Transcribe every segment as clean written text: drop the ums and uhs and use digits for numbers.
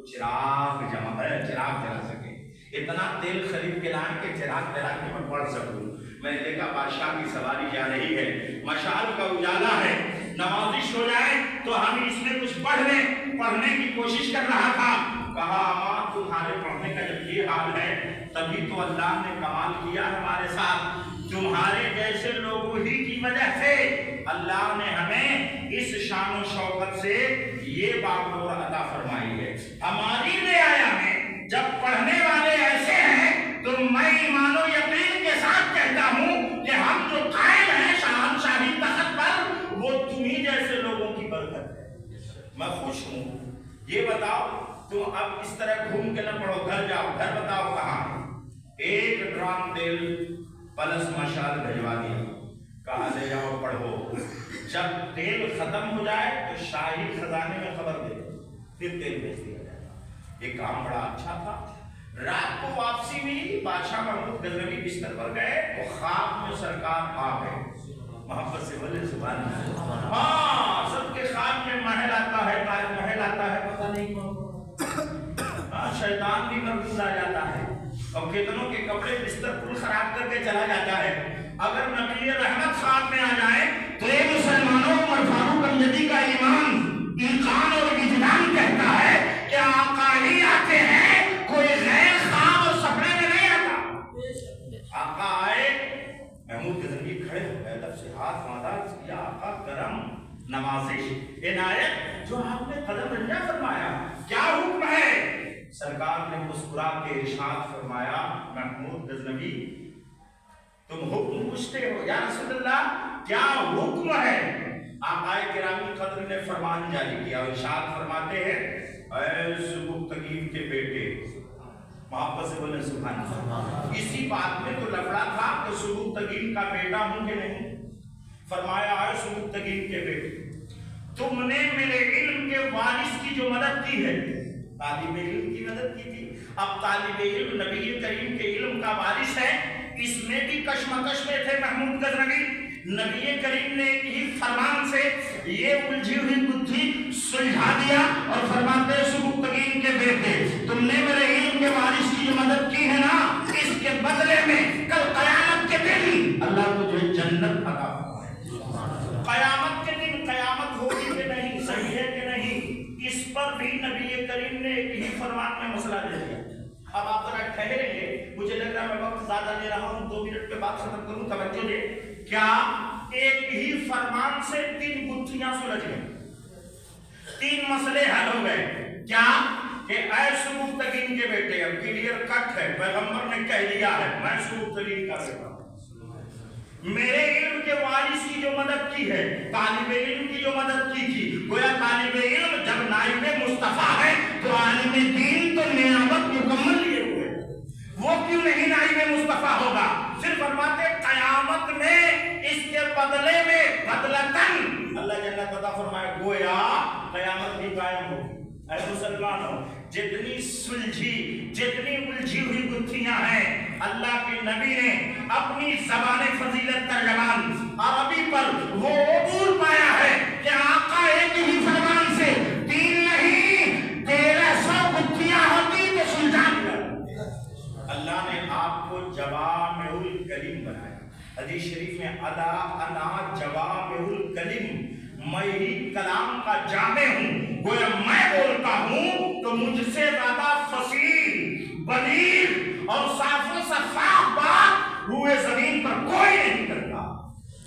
چراغ جلا سکے، اتنا تیل خرید کے لائیں کہ چراغ جلا کے میں پڑھ سکوں۔ میں نے دیکھا بادشاہ کی سواری جا رہی ہے، مشال کا اجالا ہے، نوازش ہو جائے تو ہم اس میں کچھ پڑھنے کی کوشش کر رہا تھا۔ کہا ماں تمہارے پڑھنے کا جب یہ حال ہے تبھی تو اللہ نے کمال کیا ہمارے ساتھ، تمہارے جیسے لوگوں ہی کی وجہ سے اللہ نے ہمیں اس شان و شوکت سے یہ باغ عطا فرمائی ہے۔ ہماری رعایا میں جب پڑھنے والے ایسے ہیں تو میں ایمان و یقین کے ساتھ کہتا ہوں کہ ہم جو قائم ہیں شاہنشاہی تخت پر وہ تمہیں جیسے لوگوں کی برکت ہے۔ میں خوش ہوں۔ یہ بتاؤ تم اب اس طرح گھوم کے نہ پڑھو، گھر جاؤ، گھر بتاؤ کہاں؟ ایک ڈرام تیل پلس مشال بھجوا دیا، کہا لے جاؤ پڑھو، جب تیل ختم ہو جائے تو شاہی خزانے میں خبر دے پھر تیل بھیج دیا جائے گا۔ یہ کام بڑا اچھا تھا۔ رات کو واپسی ہوئی، بادشاہ محمود غزنوی بستر پر گئے، وہ خواب میں سرکار آ گئے۔ محبت سے بولے سبحان اللہ۔ ہاں سب کے خواب میں محل آتا ہے، محل آتا ہے، پتہ نہیں کون، شیطان بھی مربوط آ جاتا ہے اور کتنوں کے کپڑے بستر پھول خراب کر کے چلا جاتا ہے۔ اگر نبی رحمت خواب میں آ جائے تو یہ مسلمانوں عمر فاروق امجدی کا ایمان اور وجدان کہتا ہے کہ آقا ہی آتے ہیں، کوئی غیر خواب اور سپنے میں نہیں آتا۔ آقا آئے، محمود غزنوی کھڑے ہو گئے، ادب سے ہاتھ باندھا، یا آقا کرم نوازش عنایت جو آپ نے قدم رنجا فرمایا، کیا حکم ہے؟ سرکار نے مسکرا کے ارشاد فرمایا، محمود غزنوی تم حکم پوچھتے ہو یا رسول اللہ کیا حکم ہے؟ آقا گرامی قدر نے فرمان جاری کیا، ارشاد فرماتے ہیں اے سبکتگین کے بیٹے، محبت سے بولے سبحان اللہ۔ اسی بات میں تو لفڑا تھا کہ سبکتگین کا بیٹا ہوں کہ نہیں؟ فرمایا اے سبکتگین کے بیٹے، تم نے میرے علم کے وارث کی جو مدد کی ہے، طالب علم کی مدد کی تھی، اب طالب علم نبی کریم کے علم کا وارث ہے، اس میں بھی کشمکش میں تھے محمود غزنوی۔ نبی کریم نے ایک ہی فرمان سے یہ الجھی ہوئی گتھی سلجھا دیا اور فرماتے سبکتگین کے بیٹے، تم نے میرے علم کے وارث کی جو مدد کی ہے نا، اس کے بدلے میں کل قیامت کے دن اللہ تجھے جنت عطا فرمائے۔ قیامت کے دن قیامت ہوگی کہ نہیں، صحیح ہے کہ نہیں، اس پر بھی نبی کریم نے ایک ہی فرمان میں مسئلہ دے دیا۔ اب آپ ذرا ٹھہریں گے، مجھے لگ رہا ہے میں وقت زیادہ لے رہا ہوں، 2 منٹ کے بعد ختم کروں، توجہ دے۔ کیا ایک ہی فرمان سے 3 گتھیاں سلجھ گئیں، 3 مسئلے حل ہو گئے؟ کیا کہ اے سبکتگین کے بیٹے، اب کلیئر کٹ ہے، پیغمبر نے کہہ دیا ہے میں سبکتگین کا بیٹا ہوں، میرے علم کے وارث کی جو مدد کی ہے، طالب علم کی جو مدد کی تھی، گویا طالب علم جب نائب مصطفیٰ ہے تو عالم دین تو نعمت مکمل لیے ہوئے، وہ کیوں نہیں نائب مصطفیٰ ہوگا؟ صرف فرماتے قیامت میں اس کے بدلے میں بدلتن اللہ جل عطا فرمائے، گویا قیامت بھی قائم ہوگی۔ اے مسلمانوں، جتنی الجھی ہوئی گتھیاں ہیں، اللہ کے نبی نے اپنی زبان فضیلت ترجمان عربی پر وہ عبور پایا ہے کہ آقا ایک ہی فرمان سے 3 نہیں 1300 گتھیاں ہوتی تو سلجھا دیا۔ اللہ نے آپ کو جوامع الکلم بنایا۔ حدیث شریف میں انا جوامع الکلم، میں ہی کلام کا جامع ہوں، گویا میں بولتا ہوں تو مجھ سے زیادہ فصیح، بلیغ اور صاف و شفاف بات روئے زمین پر کوئی نہیں کرتا۔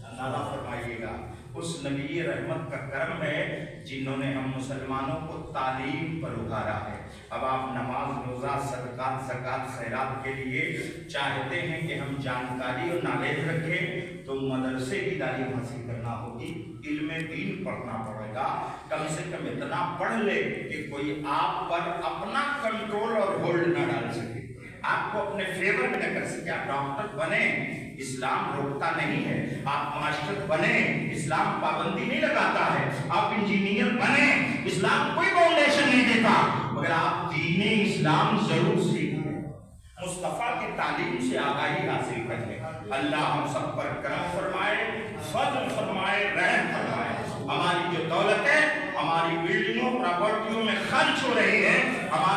اندازہ فرمائیے گا اس نبی رحمت کا کرم ہے جنہوں نے ہم مسلمانوں کو تعلیم پر ابھارا ہے۔ اب آپ نماز، روزہ، صدقات، زکوٰۃ، خیرات کے لیے چاہتے ہیں کہ ہم جانکاری اور نالج رکھیں تو مدرسے کی تعلیم حاصل کرنا ہوگی، علم دین پڑھنا پڑے گا، کم سے کم اتنا پڑھ لے کہ کوئی آپ پر اپنا کنٹرول اور ہولڈ نہ ڈال سکے، آپ کو اپنے فیور میں نہ کر سکے۔ آپ ڈاکٹر بنے، اسلام روکتا نہیں ہے، آپ ماسٹر بنے، اسلام پابندی نہیں لگاتا ہے، آپ انجینئر بنے، اسلام کوئی باؤنڈیشن نہیں دیتا، مگر آپ دین اسلام ضرور سیکھیں، مصطفیٰ کی تعلیم سے آگاہی حاصل کریں۔ اللہ ہم سب پر کرم فرمائے، فضل فرمائے، رحم فرمائے۔ ہماری جو دولت ہے ہماری بلڈنگوں، پراپرٹیوں میں خرچ ہو رہی ہے، ہمارے